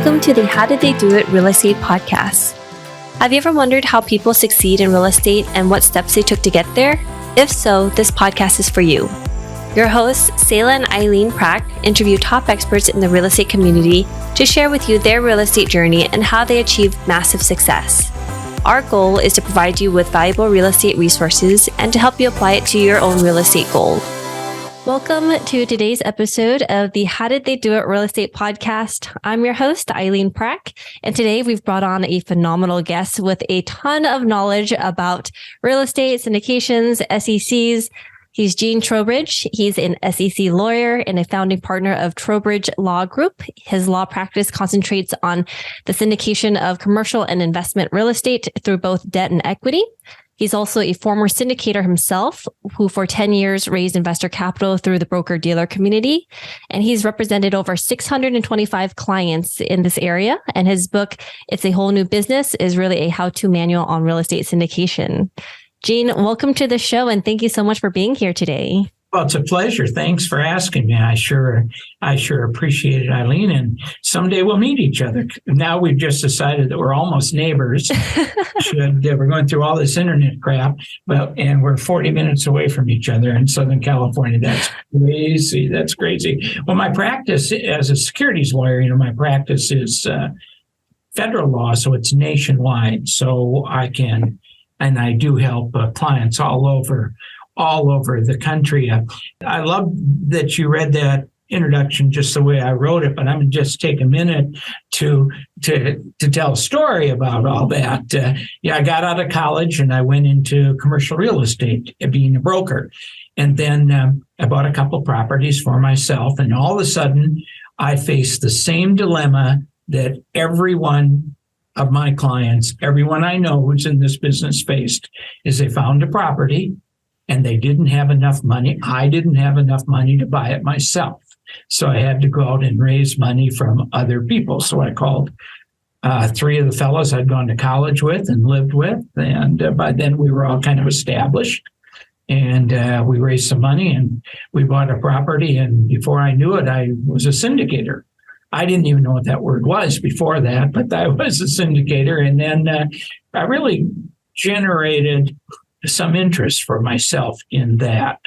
Welcome to the How Did They Do It Real Estate Podcast. Have you ever wondered how people succeed in real estate and what steps they took to get there? If so, this podcast is for you. Your hosts, Sayla and Eileen Prack, interview top experts in the real estate community to share with you their real estate journey and how they achieved massive success. Our goal is to provide you with valuable real estate resources and to help you apply it to your own real estate goal. Welcome to today's episode of the How Did They Do It Real Estate Podcast. I'm your host, Eileen Prack, and today we've brought on a phenomenal guest with a ton of knowledge about real estate, syndications, SECs. He's Gene Trowbridge. He's an SEC lawyer and a founding partner of Trowbridge Law Group. His law practice concentrates on the syndication of commercial and investment real estate through both debt and equity. He's also a former syndicator himself, who for 10 years raised investor capital through the broker-dealer community. And he's represented over 625 clients in this area. And his book, It's a Whole New Business, is really a how-to manual on real estate syndication. Gene, welcome to the show, and thank you so much for being here today. Well, it's a pleasure. Thanks for asking me. I sure appreciate it, Eileen. And someday we'll meet each other. Now we've just decided that we're almost neighbors. We're going through all this internet crap, and we're 40 minutes away from each other in Southern California. That's crazy. That's crazy. Well, my practice as a securities lawyer, my practice is federal law, so it's nationwide. So I do help clients all over the country. I love that you read that introduction just the way I wrote it, but I'm going to just take a minute to tell a story about all that. I got out of college and I went into commercial real estate, being a broker. And then I bought a couple properties for myself. And all of a sudden, I faced the same dilemma that every one of my clients, everyone I know who's in this business faced, is they found a property and they didn't have enough money. I didn't have enough money to buy it myself. So I had to go out and raise money from other people. So I called three of the fellows I'd gone to college with and lived with. And by then we were all kind of established. And we raised some money and we bought a property. And before I knew it, I was a syndicator. I didn't even know what that word was before that, but I was a syndicator. And then I really generated some interest for myself in that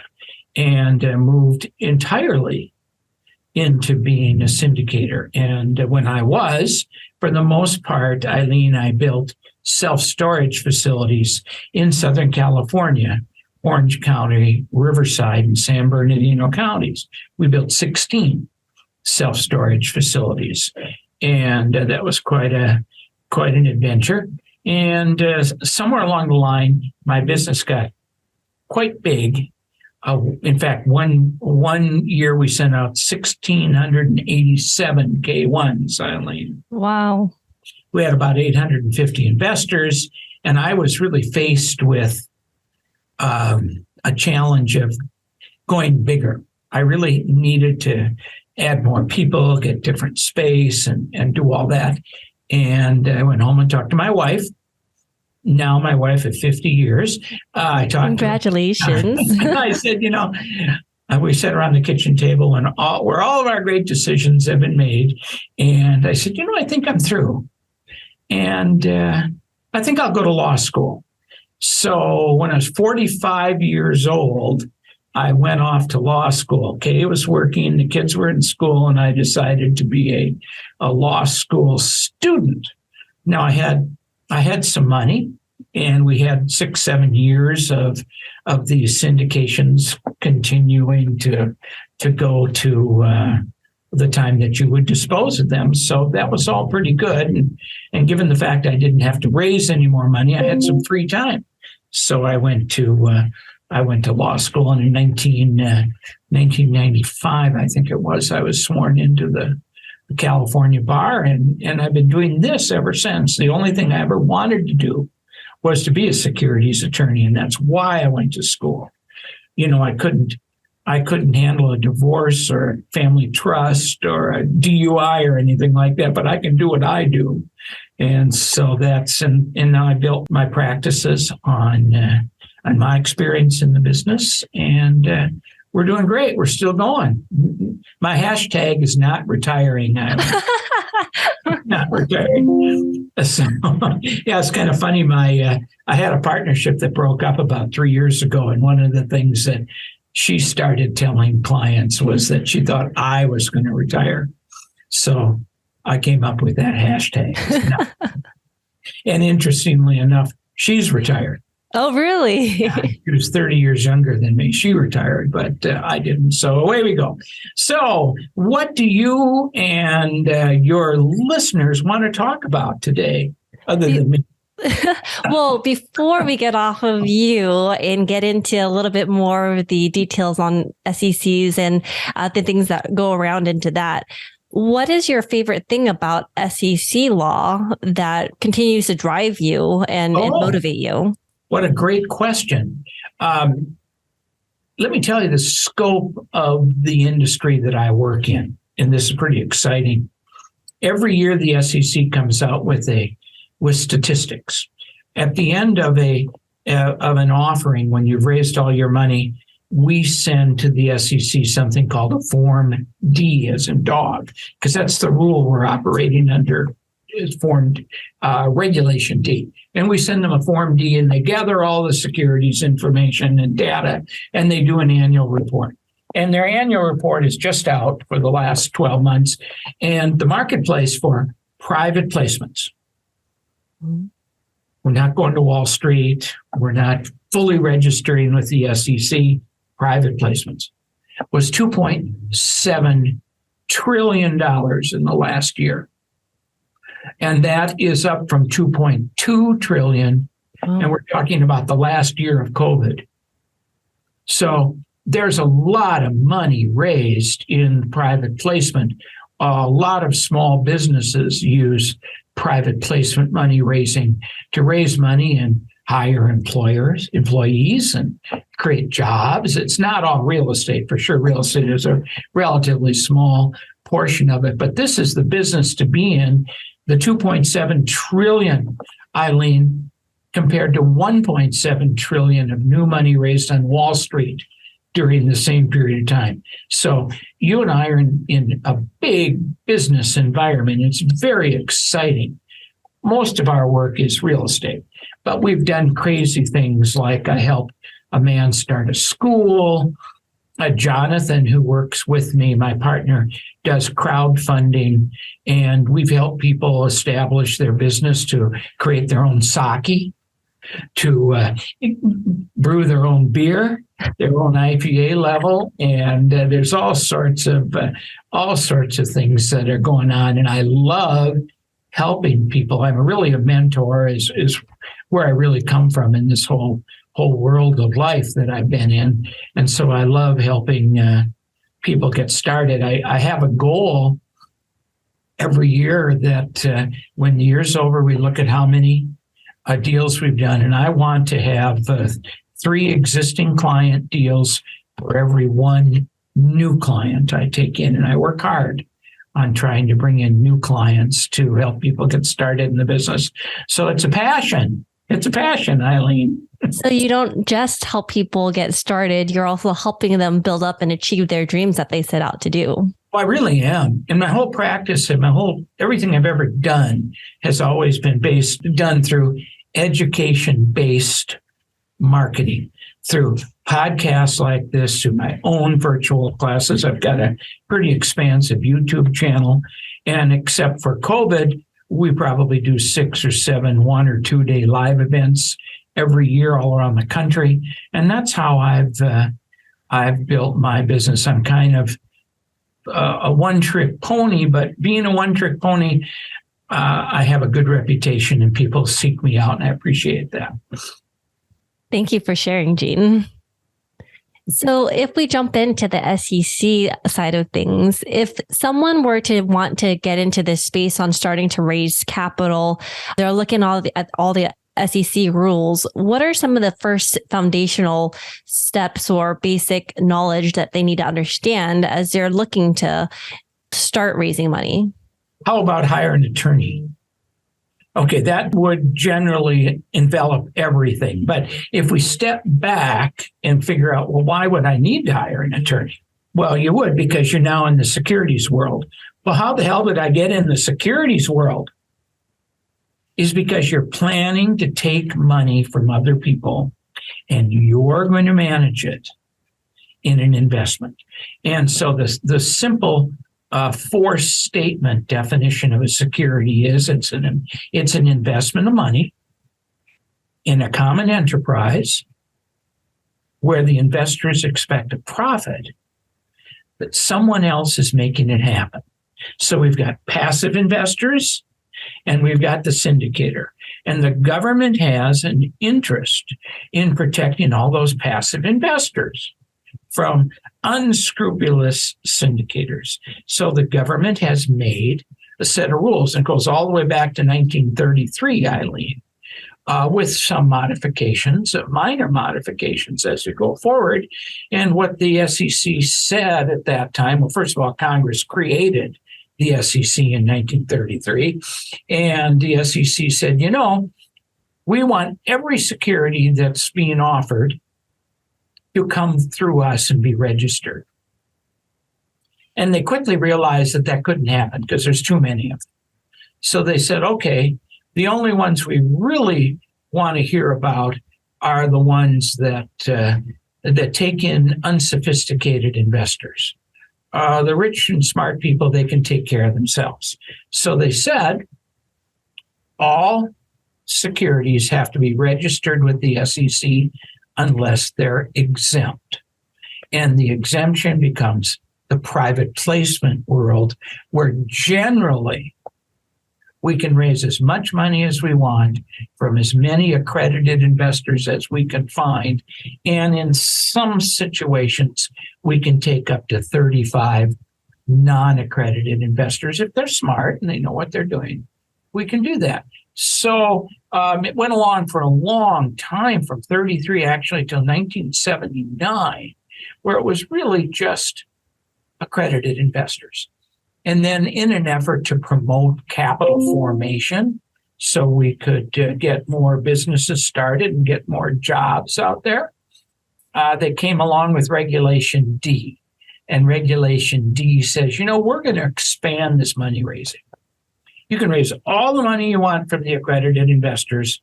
and moved entirely into being a syndicator. And when I was, for the most part, Eileen, I built self-storage facilities in Southern California, Orange County, Riverside, and San Bernardino counties. We built 16 self-storage facilities. And that was quite an adventure. And somewhere along the line, my business got quite big. In fact, one year we sent out 1,687 K1s, Eileen. Wow. We had about 850 investors, and I was really faced with a challenge of going bigger. I really needed to add more people, get different space, and do all that. And I went home and talked to my wife. Now my wife at 50 years. I talked. Congratulations. I said, we sat around the kitchen table and where all of our great decisions have been made. And I said, I think I'm through. And I think I'll go to law school. So when I was 45 years old, I went off to law school. Kay was working, the kids were in school, and I decided to be a law school student. Now I had some money, and we had 6-7 years of these syndications continuing to go to the time that you would dispose of them. So that was all pretty good. And given the fact I didn't have to raise any more money, I had some free time. So I went to law school, and in 1995, I think it was, I was sworn into the California bar, and I've been doing this ever since. The only thing I ever wanted to do was to be a securities attorney, and that's why I went to school. I couldn't handle a divorce or a family trust or a DUI or anything like that, but I can do what I do. And so and now I built my practices on my experience in the business, and we're doing great. We're still going. My hashtag is not retiring. I'm not retiring. So, yeah, it's kind of funny. I had a partnership that broke up about 3 years ago, and one of the things that she started telling clients was that she thought I was going to retire. So I came up with that hashtag. And interestingly enough, she's retired. Oh, really? She was 30 years younger than me. She retired, but I didn't. So away we go. So what do you and your listeners want to talk about today, other than me? Well, before we get off of you and get into a little bit more of the details on SECs and the things that go around into that, what is your favorite thing about SEC law that continues to drive you and motivate you? What a great question. Let me tell you the scope of the industry that I work in, and this is pretty exciting. Every year, the SEC comes out with statistics. At the end of an offering, when you've raised all your money, we send to the SEC something called a Form D, as in dog, because that's the rule we're operating under. Is formed Regulation D. And we send them a Form D, and they gather all the securities information and data, and they do an annual report. And their annual report is just out for the last 12 months. And the marketplace for private placements. Mm-hmm. We're not going to Wall Street. We're not fully registering with the SEC. Private placements was $2.7 trillion in the last year. And that is up from 2.2 trillion. And we're talking about the last year of COVID. So there's a lot of money raised in private placement. A lot of small businesses use private placement money raising to raise money and hire employees and create jobs. It's not all real estate, for sure. Real estate is a relatively small portion of it, but this is the business to be in. The 2.7 trillion, Eileen, compared to 1.7 trillion of new money raised on Wall Street during the same period of time. So you and I are in a big business environment. It's very exciting. Most of our work is real estate, but we've done crazy things like I helped a man start a school. Jonathan, who works with me, my partner, does crowdfunding, and we've helped people establish their business to create their own sake, to brew their own beer, their own IPA level, and there's all sorts of things that are going on. And I love helping people. I'm really a mentor, is where I really come from in this whole world of life that I've been in. And so I love helping people get started. I have a goal every year that when the year's over, we look at how many deals we've done. And I want to have 3 existing client deals for every 1 new client I take in. And I work hard on trying to bring in new clients to help people get started in the business. So it's a passion. It's a passion, Eileen. So you don't just help people get started, you're also helping them build up and achieve their dreams that they set out to do. Well, I really am. And my whole practice and everything I've ever done has always been done through education-based marketing, through podcasts like this, through my own virtual classes. I've got a pretty expansive YouTube channel. And except for COVID, we probably do 6 or 7 1 or 2 day live events every year all around the country. And that's how I've built my business. I'm kind of a one-trick pony, but being a one-trick pony, I have a good reputation and people seek me out, and I appreciate that. Thank you for sharing, Gene. So if we jump into the SEC side of things, if someone were to want to get into this space on starting to raise capital, they're looking at all the SEC rules, what are some of the first foundational steps or basic knowledge that they need to understand as they're looking to start raising money? How about hire an attorney? Okay, that would generally envelop everything. But if we step back and figure out, well, why would I need to hire an attorney? Well, you would, because you're now in the securities world. Well, how the hell did I get in the securities world? Is because you're planning to take money from other people and you're going to manage it in an investment. And so the simple force statement definition of a security is it's an investment of money in a common enterprise where the investors expect a profit, but someone else is making it happen. So we've got passive investors and we've got the syndicator. And the government has an interest in protecting all those passive investors from unscrupulous syndicators. So the government has made a set of rules, and it goes all the way back to 1933, Eileen, with some modifications, minor modifications as we go forward. And what the SEC said at that time, well, first of all, Congress created the SEC in 1933, and the SEC said, we want every security that's being offered to come through us and be registered. And they quickly realized that that couldn't happen because there's too many of them. So they said, okay, the only ones we really want to hear about are the ones that take in unsophisticated investors. The rich and smart people, they can take care of themselves. So they said all securities have to be registered with the SEC unless they're exempt. And the exemption becomes the private placement world, where generally we can raise as much money as we want from as many accredited investors as we can find. And in some situations, we can take up to 35 non-accredited investors. If they're smart and they know what they're doing, we can do that. So it went along for a long time, from 33 actually till 1979, where it was really just accredited investors. And then in an effort to promote capital formation, so we could get more businesses started and get more jobs out there, they came along with Regulation D. And Regulation D says, we're going to expand this money raising. You can raise all the money you want from the accredited investors.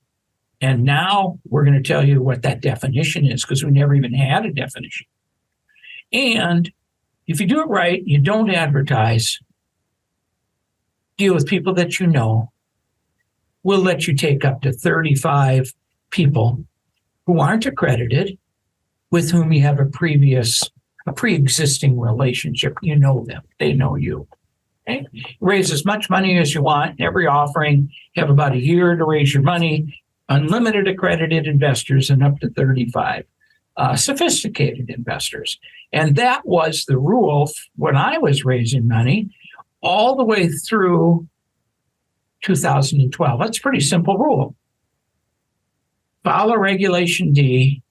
And now we're going to tell you what that definition is, because we never even had a definition. And if you do it right, you don't advertise, deal with people that you know, we'll let you take up to 35 people who aren't accredited, with whom you have a pre-existing relationship. You know them, they know you. Okay? Raise as much money as you want. Every offering, you have about a year to raise your money. Unlimited accredited investors and up to 35 sophisticated investors. And that was the rule when I was raising money all the way through 2012. That's a pretty simple rule. Follow Regulation D,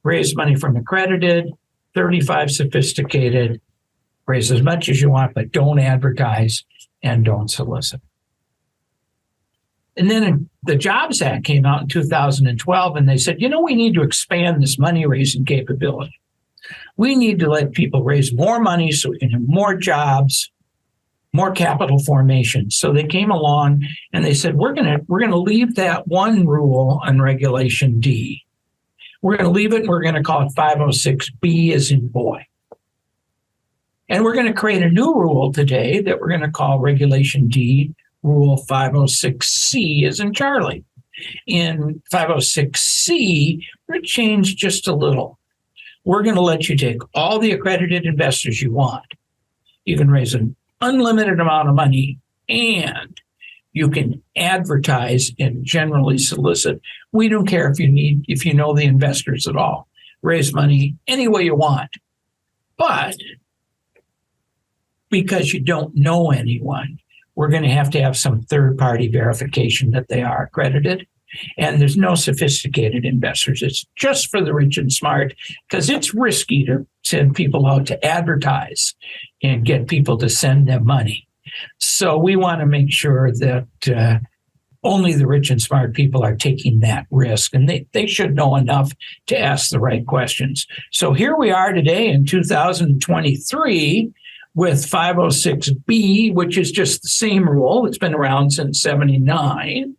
raise money from accredited, 35 sophisticated, raise as much as you want, but don't advertise and don't solicit. And then the Jobs Act came out in 2012, and they said, we need to expand this money-raising capability. We need to let people raise more money so we can have more jobs, more capital formation. So they came along and they said, we're going to leave that one rule on Regulation D. We're going to leave it, and we're going to call it 506B as in boy. And we're going to create a new rule today that we're going to call Regulation D, Rule 506C as in Charlie. In 506C, we're going to change just a little. We're going to let you take all the accredited investors you want. You can raise an unlimited amount of money, and you can advertise and generally solicit. We don't care if you know the investors at all. Raise money any way you want. But because you don't know anyone, we're going to have some third-party verification that they are accredited. And there's no sophisticated investors. It's just for the rich and smart, because it's risky to send people out to advertise and get people to send them money. So we want to make sure that only the rich and smart people are taking that risk, and they should know enough to ask the right questions. So here we are today in 2023 with 506B, which is just the same rule. It's been around since 79.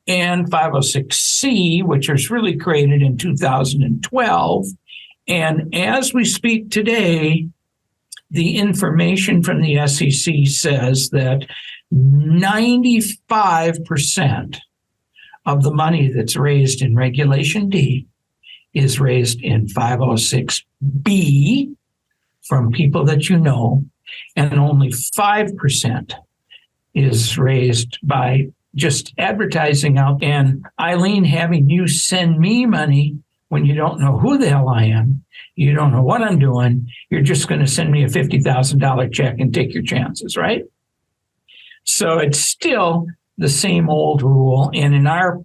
And 506C, which was really created in 2012. And as we speak today, the information from the SEC says that 95% of the money that's raised in Regulation D is raised in 506B from people that you know, and only 5% is raised by just advertising out. And Eileen, having you send me money when you don't know who the hell I am, you don't know what I'm doing, you're just going to send me a $50,000 check and take your chances, right? So it's still the same old rule. And in our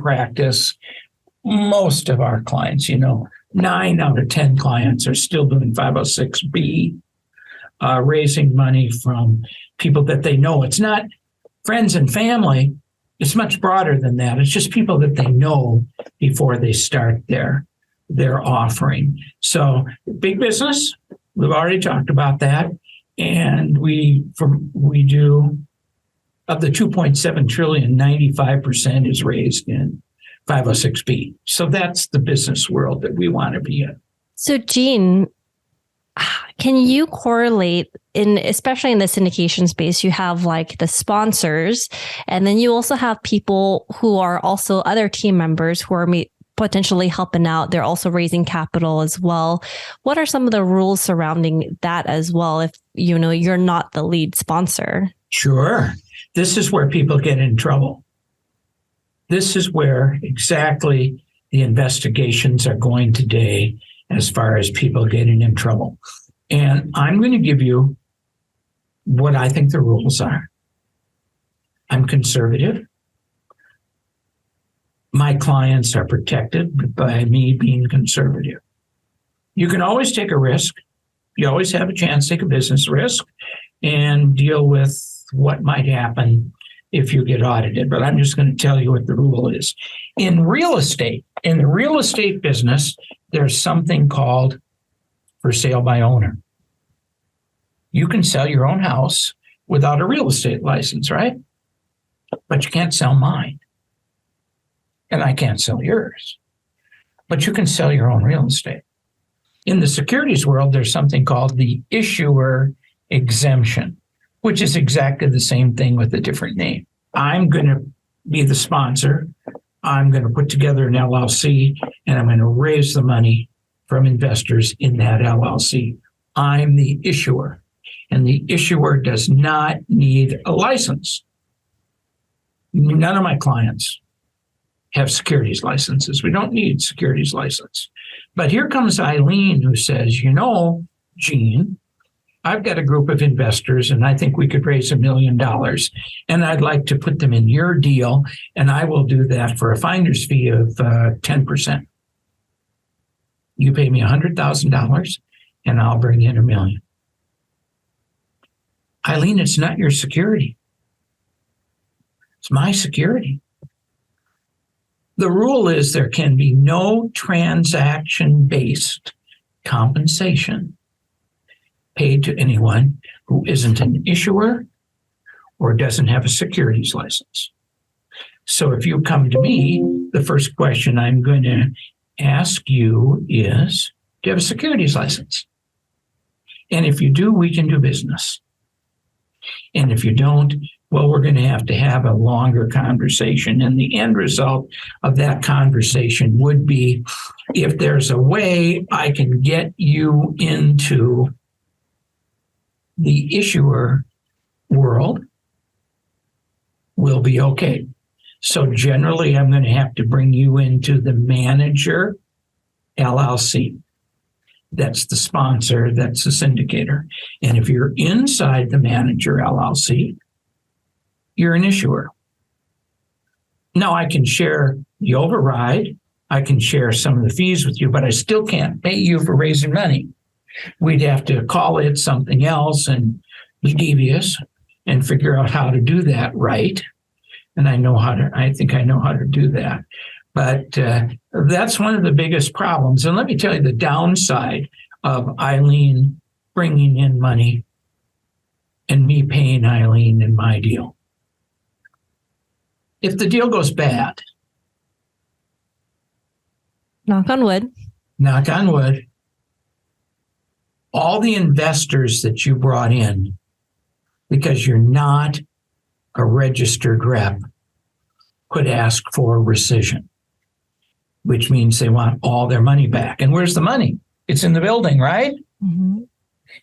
practice, most of our clients, 9 out of 10 clients are still doing 506B, raising money from people that they know. It's not friends and family. It's much broader than that. It's just people that they know before they start their offering. So big business, we've already talked about that. And we do, of the 2.7 trillion, 95% is raised in 506B. So that's the business world that we want to be in. So Gene, can you correlate especially in the syndication space, you have like the sponsors, and then you also have people who are also other team members who are potentially helping out. They're also raising capital as well. What are some of the rules surrounding that as well, if you're not the lead sponsor? Sure. This is where people get in trouble. This is where exactly the investigations are going today as far as people getting in trouble. And I'm going to give you what I think the rules are. I'm conservative. My clients are protected by me being conservative. You can always take a risk. You always have a chance to take a business risk and deal with what might happen if you get audited. But I'm just going to tell you what the rule is. In the real estate business, there's something called for sale by owner. You can sell your own house without a real estate license, right? But you can't sell mine. And I can't sell yours. But you can sell your own real estate. In the securities world, there's something called the issuer exemption, which is exactly the same thing with a different name. I'm going to be the sponsor. I'm going to put together an LLC, and I'm going to raise the money from investors in that LLC. I'm the issuer, and the issuer does not need a license. None of my clients have securities licenses. We don't need securities license. But here comes Eileen, who says, Gene, I've got a group of investors and I think we could raise $1 million, and I'd like to put them in your deal, and I will do that for a finder's fee of 10%. You pay me $100,000 and I'll bring in $1 million. Eileen, it's not your security. It's my security. The rule is there can be no transaction-based compensation paid to anyone who isn't an issuer or doesn't have a securities license. So if you come to me, the first question I'm going to ask you is, do you have a securities license? And if you do, we can do business. And if you don't, well, we're going to have a longer conversation. And the end result of that conversation would be, if there's a way I can get you into the issuer world, we'll be okay. So generally, I'm going to have to bring you into the manager LLC. That's the sponsor, that's the syndicator. And if you're inside the manager LLC, you're an issuer. Now, I can share the override. I can share some of the fees with you, but I still can't pay you for raising money. We'd have to call it something else and be devious and figure out how to do that right. And I think I know how to do that. But that's one of the biggest problems. And let me tell you the downside of Eileen bringing in money and me paying Eileen in my deal. If the deal goes bad, knock on wood, all the investors that you brought in, because you're not a registered rep, could ask for rescission, which means they want all their money back. And where's the money? It's in the building, right? Mm-hmm.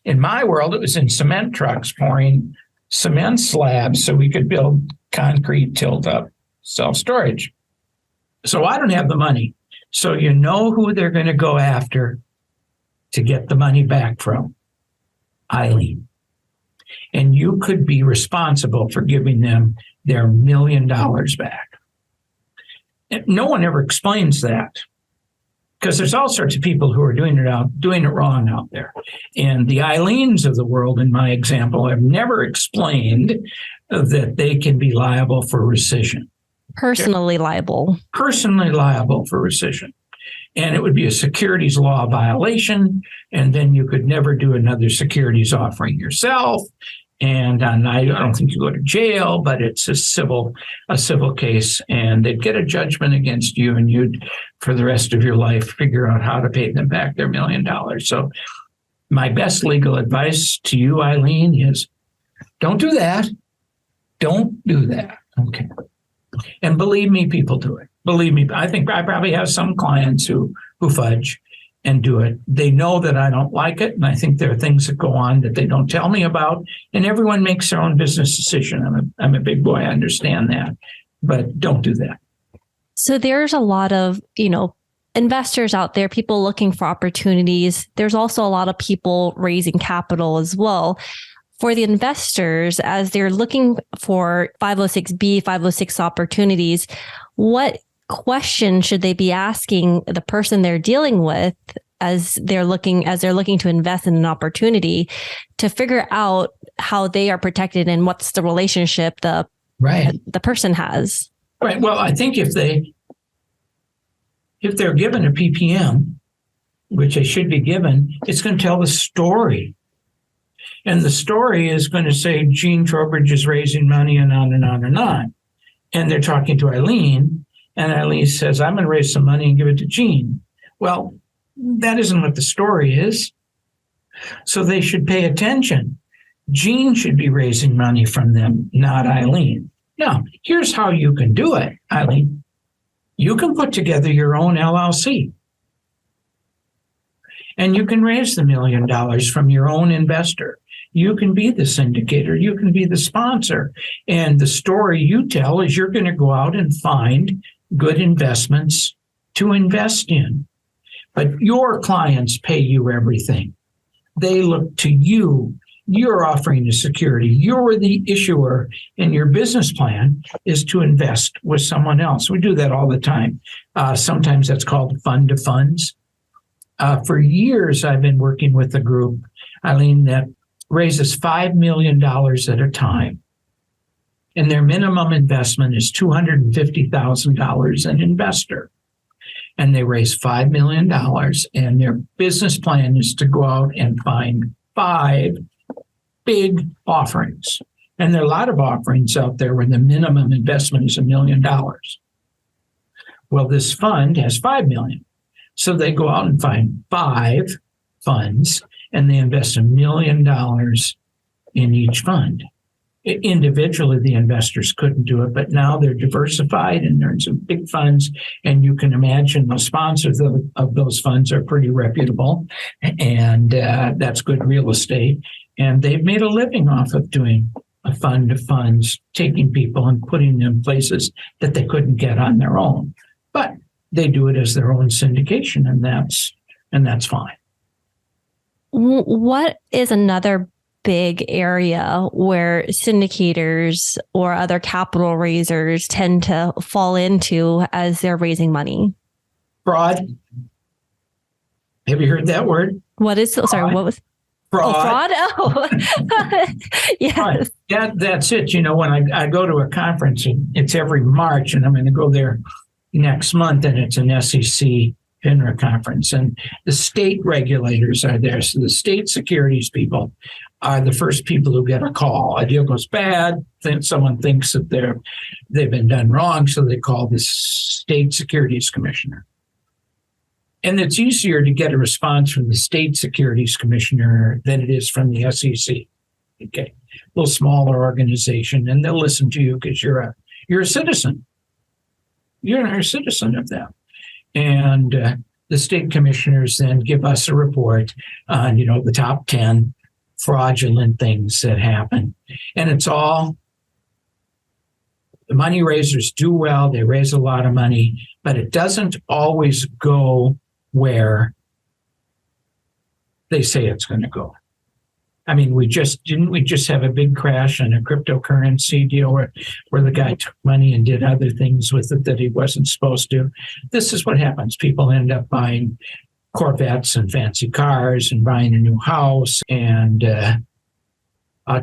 In my world, it was in cement trucks pouring cement slabs so we could build concrete tilt-up self-storage. So I don't have the money. So you know who they're going to go after to get the money back from? Eileen. And you could be responsible for giving them their $1 million back. And no one ever explains that, because there's all sorts of people who are doing it wrong out there. And the Eileens of the world, in my example, have never explained that they can be liable for rescission. Personally liable for rescission. And it would be a securities law violation. And then you could never do another securities offering yourself. And I don't think you go to jail, but it's a civil case, and they'd get a judgment against you, and you'd, for the rest of your life, figure out how to pay them back their $1 million. So my best legal advice to you, Eileen, is don't do that. Don't do that. Okay. And believe me, people do it. Believe me, I think I probably have some clients who fudge and do it. They know that I don't like it, and I think there are things that go on that they don't tell me about. And everyone makes their own business decision. I'm a big boy, I understand that, but don't do that. So there's a lot of, investors out there, people looking for opportunities. There's also a lot of people raising capital as well. For the investors, as they're looking for 506B, 506 opportunities, what question should they be asking the person they're dealing with as they're looking to invest in an opportunity to figure out how they are protected and what's the relationship the person has? Right. Well, I think if they're given a PPM, which they should be given, it's going to tell the story. And the story is going to say Gene Trowbridge is raising money and on and on and on. And they're talking to Eileen, and Eileen says, I'm going to raise some money and give it to Gene. Well, that isn't what the story is. So they should pay attention. Gene should be raising money from them, not Eileen. Now, here's how you can do it, Eileen. You can put together your own LLC. And you can raise the $1 million from your own investor. You can be the syndicator. You can be the sponsor. And the story you tell is you're going to go out and find good investments to invest in. But your clients pay you everything. They look to you. You're offering a security. You're the issuer, and your business plan is to invest with someone else. We do that all the time. Sometimes that's called fund to funds. For years, I've been working with a group, Eileen, that raises $5 million at a time. And their minimum investment is $250,000 an investor. And they raise $5 million, and their business plan is to go out and find 5 big offerings. And there are a lot of offerings out there where the minimum investment is $1 million. Well, this fund has $5 million. So they go out and find 5 funds, and they invest $1 million in each fund. Individually, the investors couldn't do it, but now they're diversified and they're in some big funds. And you can imagine the sponsors of those funds are pretty reputable, and that's good real estate. And they've made a living off of doing a fund of funds, taking people and putting them places that they couldn't get on their own. But they do it as their own syndication, and that's fine. What is another big area where syndicators or other capital raisers tend to fall into as they're raising money? Fraud. Have you heard that word? What is? Fraud? Sorry, what was? Fraud. Oh, yes. Right. That's it. When I go to a conference, and it's every March, and I'm going to go there next month, and it's an SEC FINRA conference, and the state regulators are there. So the state securities people are the first people who get a call. A deal goes bad, then someone thinks that they've been done wrong, so they call the state securities commissioner. And it's easier to get a response from the state securities commissioner than it is from the SEC. Okay, a little smaller organization, and they'll listen to you because you're a citizen. You're a citizen of them. And the state commissioners then give us a report on, the top 10 fraudulent things that happen. And it's all, the money raisers do well, they raise a lot of money, but it doesn't always go where they say it's going to go. I mean, we just have a big crash in a cryptocurrency deal where the guy took money and did other things with it that he wasn't supposed to. This is what happens. People end up buying Corvettes and fancy cars and buying a new house and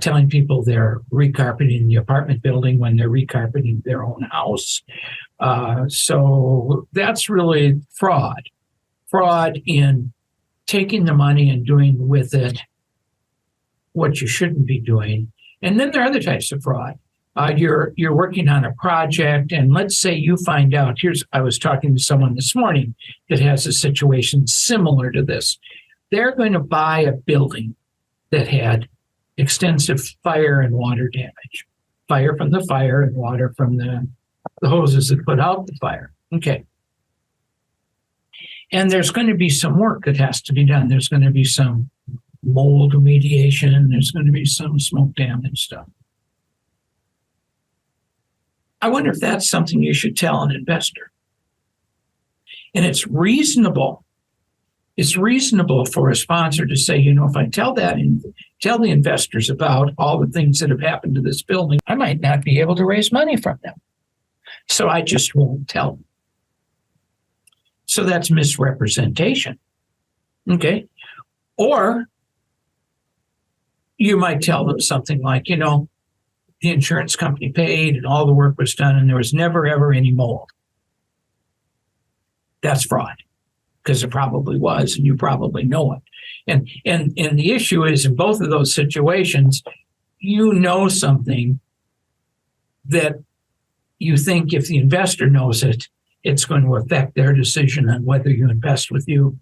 telling people they're recarpeting the apartment building when they're recarpeting their own house. So that's really fraud. Fraud in taking the money and doing with it what you shouldn't be doing. And then there are other types of fraud. You're working on a project, and let's say you find out, I was talking to someone this morning that has a situation similar to this. They're going to buy a building that had extensive fire and water damage. Fire from the fire and water from the hoses that put out the fire. Okay. And there's going to be some work that has to be done. There's going to be some mold remediation. There's going to be some smoke damage stuff. I wonder if that's something you should tell an investor. And it's reasonable. It's reasonable for a sponsor to say, if I tell that and tell the investors about all the things that have happened to this building, I might not be able to raise money from them. So I just won't tell them. So that's misrepresentation. Okay. Or you might tell them something like, the insurance company paid and all the work was done and there was never, ever any mold. That's fraud because it probably was, and you probably know it. And the issue is in both of those situations, something that you think if the investor knows it, it's going to affect their decision on whether you invest with you.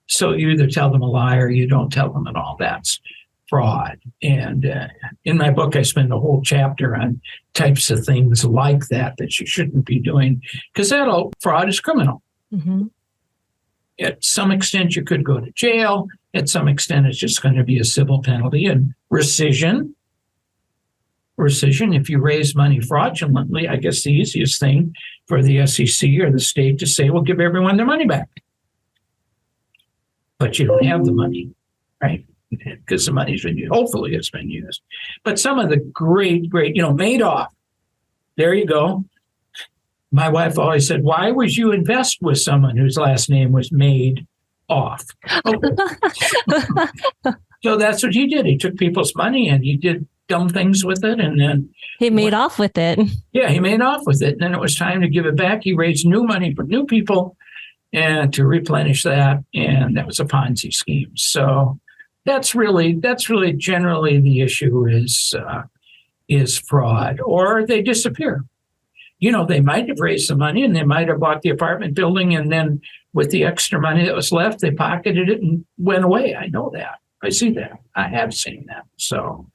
So you either tell them a lie or you don't tell them at all. That's fraud. And in my book, I spend a whole chapter on types of things like that you shouldn't be doing, because fraud is criminal. Mm-hmm. At some extent, you could go to jail. At some extent, it's just going to be a civil penalty. And rescission, if you raise money fraudulently, I guess the easiest thing for the SEC or the state to say, well, give everyone their money back. But you don't have the money, right? Because the money's been used. Hopefully it's been used. But some of the great, Madoff, there you go. My wife always said, why would you invest with someone whose last name was Made Off? Okay. So that's what he did. He took people's money and he did dumb things with it. And then he made off with it. Yeah, he made off with it. And then it was time to give it back. He raised new money for new people and to replenish that. And that was a Ponzi scheme. So that's really generally the issue is fraud, or they disappear. They might have raised some money and they might have bought the apartment building, and then with the extra money that was left, they pocketed it and went away. I know that. I see that. I have seen that. So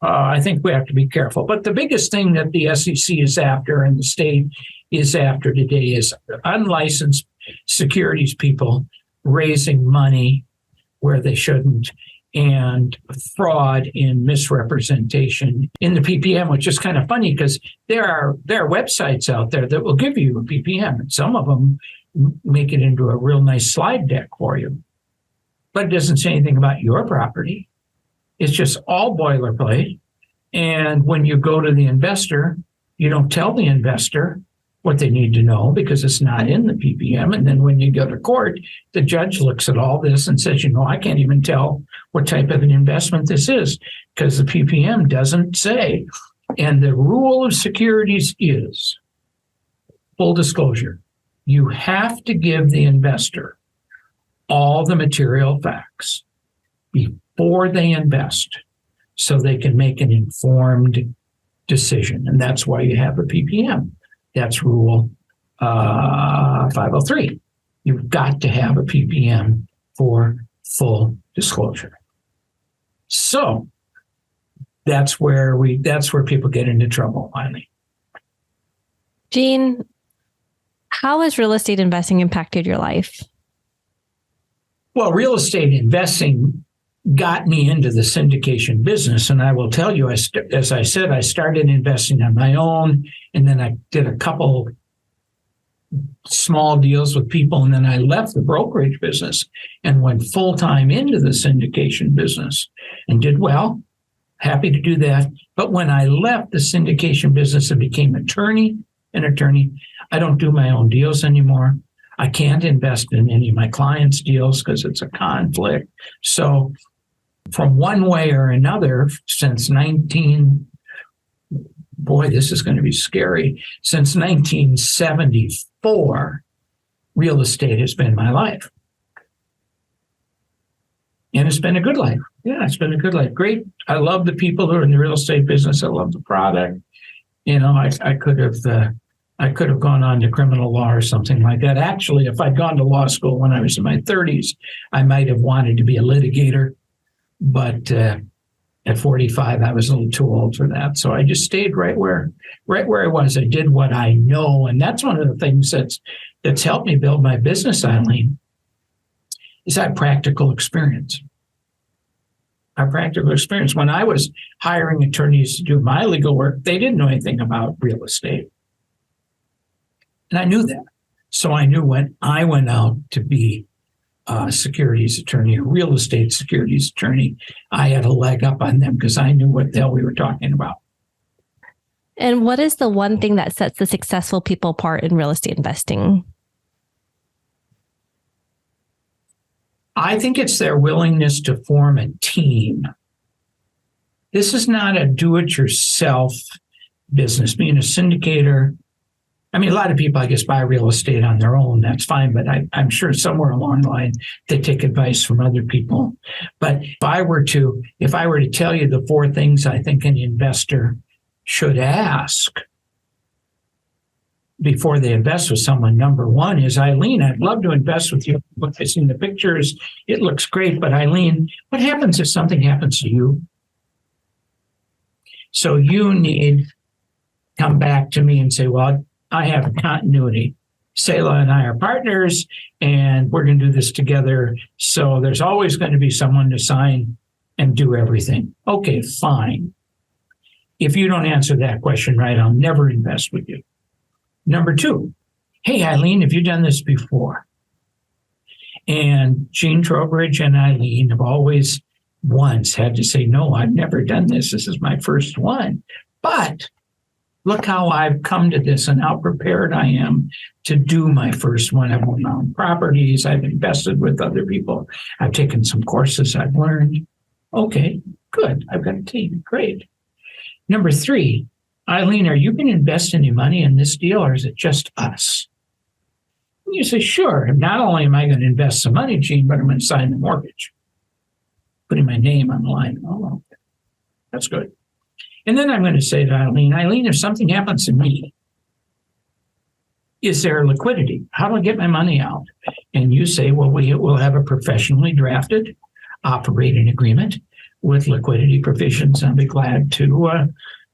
I think we have to be careful. But the biggest thing that the SEC is after and the state is after today is unlicensed securities people raising money where they shouldn't, and fraud and misrepresentation in the PPM, which is kind of funny because there are websites out there that will give you a PPM, and some of them make it into a real nice slide deck for you. But it doesn't say anything about your property. It's just all boilerplate. And when you go to the investor, you don't tell the investor what they need to know because it's not in the PPM. And then when you go to court, the judge looks at all this and says, I can't even tell what type of an investment this is because the PPM doesn't say. And the rule of securities is full disclosure. You have to give the investor all the material facts before they invest so they can make an informed decision. And that's why you have a PPM. That's Rule 503. You've got to have a PPM for full disclosure. So that's where people get into trouble, Eileen. Gene, how has real estate investing impacted your life? Well, real estate investing got me into the syndication business. And I will tell you, as I said, I started investing on my own, and then I did a couple small deals with people, and then I left the brokerage business and went full-time into the syndication business and did well. Happy to do that. But when I left the syndication business and became an attorney, I don't do my own deals anymore. I can't invest in any of my clients' deals because it's a conflict. So from one way or another, since this is going to be scary. Since 1974, real estate has been my life. And it's been a good life. Yeah, it's been a good life. Great. I love the people who are in the real estate business. I love the product. I could have gone on to criminal law or something like that. Actually, if I'd gone to law school when I was in my 30s, I might have wanted to be a litigator. But at 45, I was a little too old for that. So I just stayed right where I was. I did what I know. And that's one of the things that's helped me build my business, Eileen, is that practical experience. Our practical experience. When I was hiring attorneys to do my legal work, they didn't know anything about real estate. And I knew that. So I knew when I went out to be a securities attorney, a real estate securities attorney, I had a leg up on them because I knew what the hell we were talking about. And what is the one thing that sets the successful people apart in real estate investing? I think it's their willingness to form a team. This is not a do-it-yourself business. Being a syndicator, a lot of people, I guess, buy real estate on their own. That's fine. But I'm sure somewhere along the line, they take advice from other people. But if I were to tell you the 4 things I think an investor should ask before they invest with someone, number 1 is, Eileen, I'd love to invest with you. I've seen the pictures. It looks great. But Eileen, what happens if something happens to you? So you need to come back to me and say, well, I have a continuity. Selah and I are partners, and we're going to do this together. So there's always going to be someone to sign and do everything. Okay, fine. If you don't answer that question right, I'll never invest with you. Number 2, hey, Eileen, have you done this before? And Gene Trowbridge and Eileen have always once had to say, no, I've never done this. This is my first one. But look how I've come to this and how prepared I am to do my first one. I've owned my own properties. I've invested with other people. I've taken some courses I've learned. Okay, good. I've got a team. Great. Number 3, Eileen, are you going to invest any money in this deal, or is it just us? And you say, sure. Not only am I going to invest some money, Gene, but I'm going to sign the mortgage, putting my name on the line. Oh, okay. That's good. And then I'm going to say to Eileen, if something happens to me, is there liquidity? How do I get my money out? And you say, well, we will have a professionally drafted operating agreement with liquidity provisions. I'll be glad to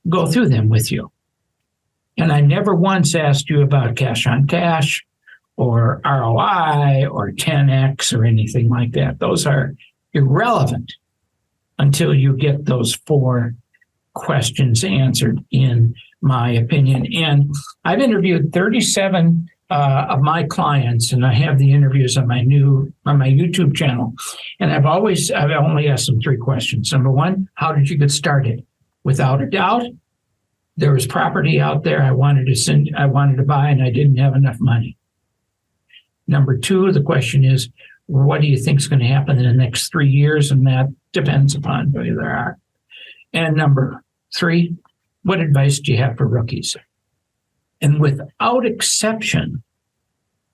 go through them with you. And I never once asked you about cash on cash or ROI or 10X or anything like that. Those are irrelevant until you get those 4 questions answered, in my opinion. And I've interviewed 37 of my clients, and I have the interviews on my YouTube channel. And I've only asked them 3 questions. Number 1, how did you get started? Without a doubt, There was property out there I wanted to buy, and I didn't have enough money. Number two, the question is, what do you think is going to happen in the next 3 years? And that depends upon who you are. And number three, what advice do you have for rookies? And without exception,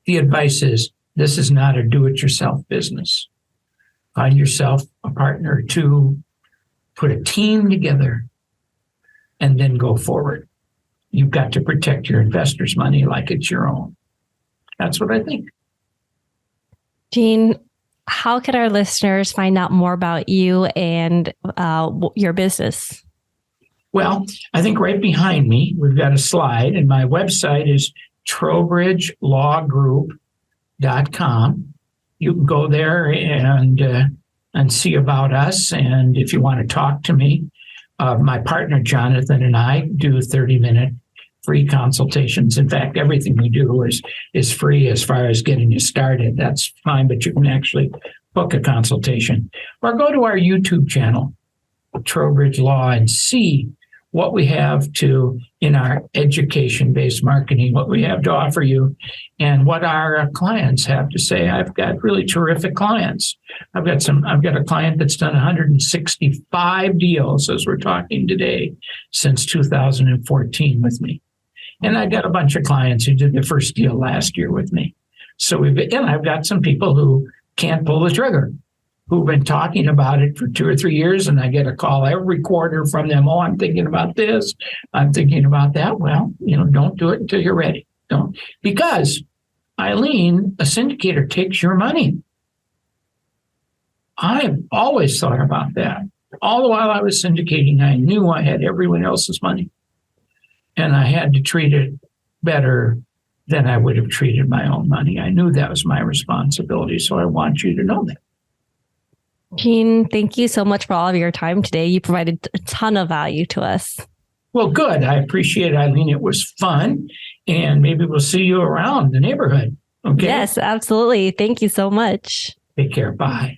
the advice is, this is not a do-it-yourself business. Find yourself a partner or two, put a team together, and then go forward. You've got to protect your investors' money like it's your own. That's what I think. Gene, how can our listeners find out more about you and your business? Well, I think right behind me, we've got a slide, and my website is TrowbridgeLawGroup.com. You can go there and see about us. And if you want to talk to me, my partner, Jonathan, and I do 30-minute free consultations. In fact, everything we do is free as far as getting you started. That's fine, but you can actually book a consultation. Or go to our YouTube channel, Trowbridge Law, and see what we have in our education-based marketing, what we have to offer you, and what our clients have to say. I've got really terrific clients. I've got a client that's done 165 deals as we're talking today since 2014 with me. And I've got a bunch of clients who did their first deal last year with me. So I've got some people who can't pull the trigger, who've been talking about it for 2 or 3 years, and I get a call every quarter from them. Oh, I'm thinking about this. I'm thinking about that. Well, don't do it until you're ready. Don't. Because, Eileen, a syndicator takes your money. I've always thought about that. All the while I was syndicating, I knew I had everyone else's money, and I had to treat it better than I would have treated my own money. I knew that was my responsibility, so I want you to know that. Gene, thank you so much for all of your time today. You provided a ton of value to us. Well, good. I appreciate it, Eileen. It was fun, and maybe we'll see you around the neighborhood. Okay? Yes, absolutely. Thank you so much. Take care. Bye.